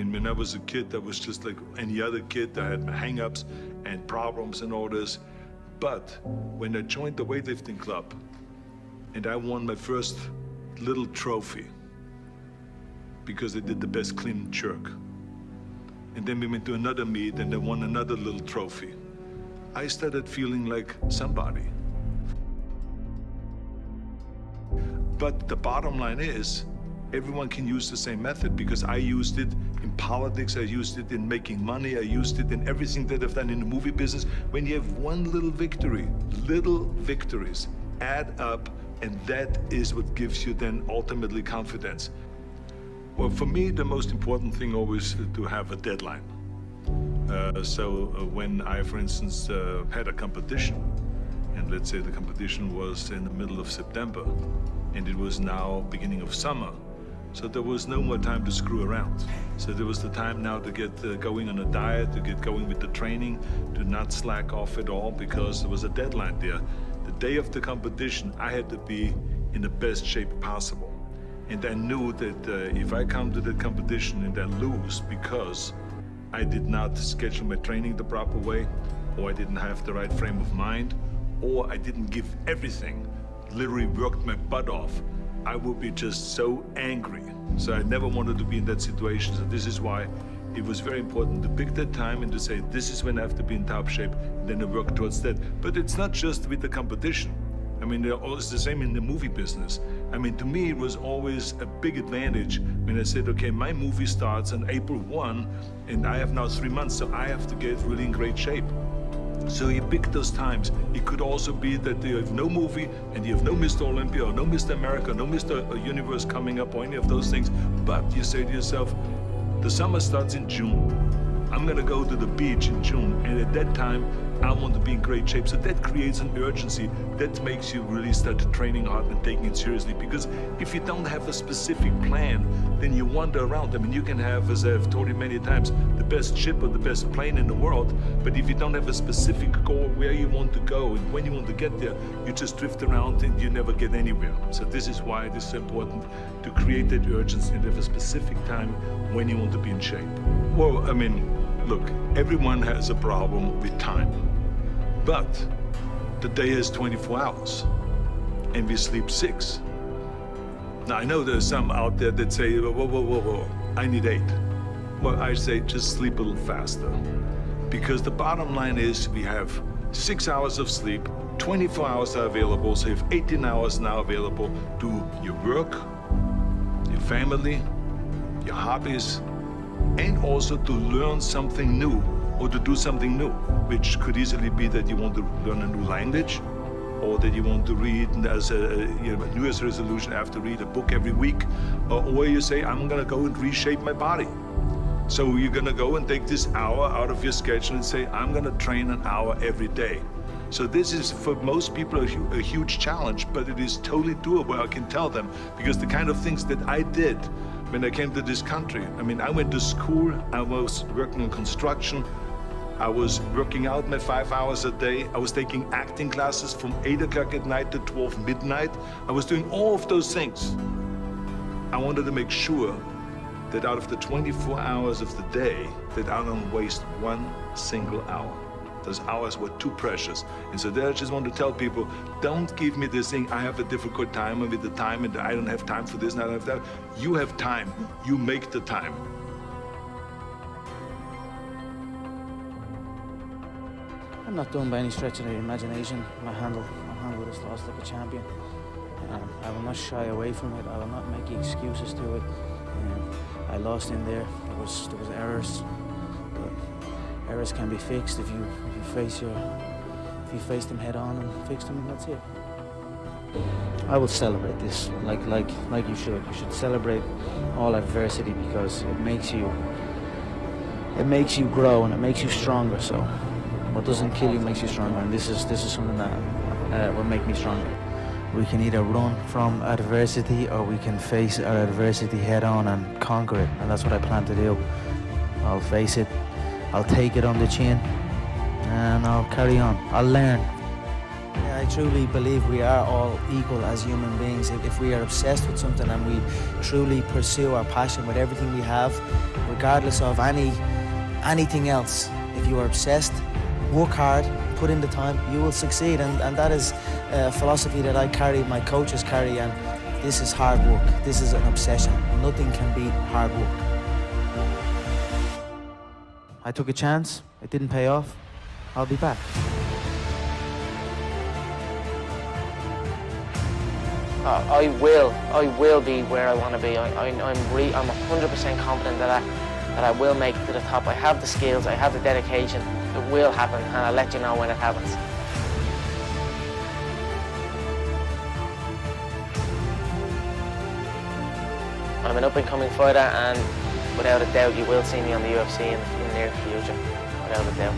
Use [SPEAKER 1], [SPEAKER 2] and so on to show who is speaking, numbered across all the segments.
[SPEAKER 1] mean, when I was a kid, I was just like any other kid. I had my hang-ups and problems and all this. But when I joined the weightlifting club and I won my first little trophy because I did the best clean and jerk, and then we went to another meet and I won another little trophy, I started feeling like somebody. But the bottom line is, everyone can use the same method, because I used it in politics, I used it in making money, I used it in everything that I've done in the movie business. When you have one little victory, little victories add up, and that is what gives you then ultimately confidence. Well, for me, the most important thing always to have a deadline. When I, for instance, had a competition, and let's say the competition was in the middle of September, and it was now beginning of summer, so there was no more time to screw around. So there was the time now to get going on a diet, to get going with the training, to not slack off at all, because there was a deadline there. The day of the competition, I had to be in the best shape possible. And I knew that if I come to the competition and I lose because I did not schedule my training the proper way, or I didn't have the right frame of mind, or I didn't give everything, literally worked my butt off, I would be just so angry. So I never wanted to be in that situation. So this is why it was very important to pick that time and to say, this is when I have to be in top shape, and then to work towards that. But it's not just with the competition. I mean, it's the same in the movie business. I mean, to me, it was always a big advantage when I said, okay, my movie starts on April 1, and I have now 3 months, so I have to get really in great shape. So you pick those times. It could also be that you have no movie and you have no Mr. Olympia or no Mr. America, no Mr. Universe coming up or any of those things. But you say to yourself, the summer starts in June. I'm gonna go to the beach in June, and at that time, I want to be in great shape. So that creates an urgency that makes you really start training hard and taking it seriously. Because if you don't have a specific plan, then you wander around. I mean, you can have, as I've told you many times, the best ship or the best plane in the world, but if you don't have a specific goal where you want to go and when you want to get there, you just drift around and you never get anywhere. So this is why it is so important to create that urgency and have a specific time when you want to be in shape. Well, I mean, look, everyone has a problem with time. But the day has 24 hours, and we sleep 6. Now, I know there's some out there that say, whoa, I need 8. Well, I say just sleep a little faster. Because the bottom line is we have 6 hours of sleep, 24 hours are available, so you have 18 hours now available to your work, your family, your hobbies, and also to learn something new, or to do something new, which could easily be that you want to learn a new language, or that you want to read as a New Year's resolution, I have to read a book every week, or you say, I'm gonna go and reshape my body. So you're gonna go and take this hour out of your schedule and say, I'm gonna train an hour every day. So this is, for most people, a huge challenge, but it is totally doable, I can tell them, because the kind of things that I did when I came to this country, I mean, I went to school, I was working on construction, I was working out my 5 hours a day. I was taking acting classes from 8 o'clock at night to 12 midnight. I was doing all of those things. I wanted to make sure that out of the 24 hours of the day, that I don't waste one single hour. Those hours were too precious. And so there I just want to tell people, don't give me this thing, I have a difficult time with the time and I don't have time for this and I don't have that. You have time, you make the time.
[SPEAKER 2] I'm not done by any stretch of the imagination. My handle is lost like a champion. I will not shy away from it. I will not make excuses to it. I lost in there. There was errors, but errors can be fixed if you face them head on and fix them, and that's it. I will celebrate this like you should. You should celebrate all adversity, because it makes you grow and it makes you stronger. So what doesn't kill you makes you stronger, and this is something that will make me stronger. We can either run from adversity or we can face our adversity head on and conquer it, and that's what I plan to do. I'll face it, I'll take it on the chin, and I'll carry on. I'll learn. Yeah, I truly believe we are all equal as human beings. If we are obsessed with something and we truly pursue our passion with everything we have, regardless of anything else, if you are obsessed, work hard, put in the time, you will succeed. And that is a philosophy that I carry, my coaches carry, and this is hard work. This is an obsession. Nothing can beat hard work. I took a chance, it didn't pay off, I'll be back.
[SPEAKER 3] I will be where I want to be. I'm 100% confident that I will make it to the top. I have the skills, I have the dedication. It will happen, and I'll let you know when it happens. I'm an up-and-coming fighter, and without a doubt, you will see me on the UFC in the near future, without a doubt.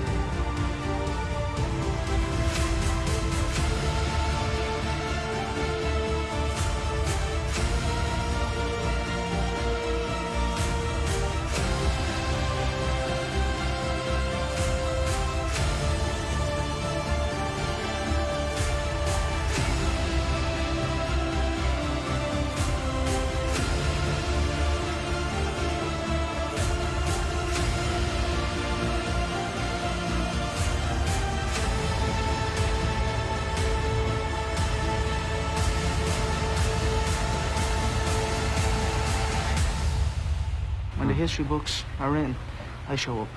[SPEAKER 2] When the history books are written, I show up.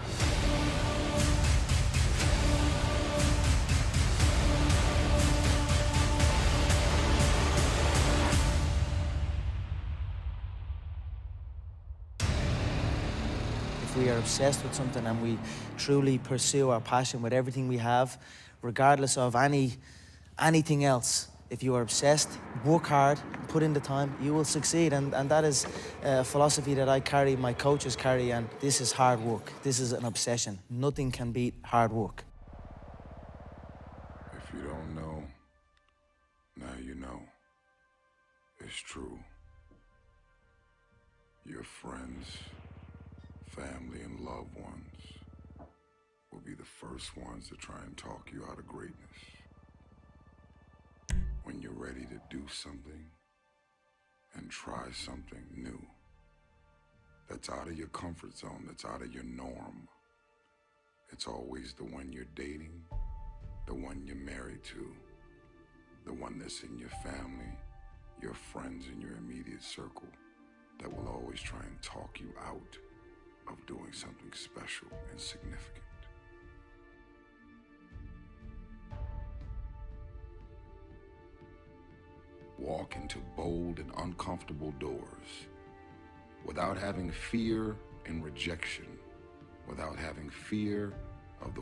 [SPEAKER 2] If we are obsessed with something and we truly pursue our passion with everything we have, regardless of anything else, if you are obsessed, work hard, put in the time, you will succeed. And that is a philosophy that I carry, my coaches carry, and this is hard work. This is an obsession. Nothing can beat hard work.
[SPEAKER 4] If you don't know, now you know. It's true. Your friends, family, and loved ones will be the first ones to try and talk you out of greatness. When you're ready to do something and try something new that's out of your comfort zone, that's out of your norm, it's always the one you're dating, the one you're married to, the one that's in your family, your friends in your immediate circle, that will always try and talk you out of doing something special and significant. Walk into bold and uncomfortable doors without having fear and rejection, without having fear of the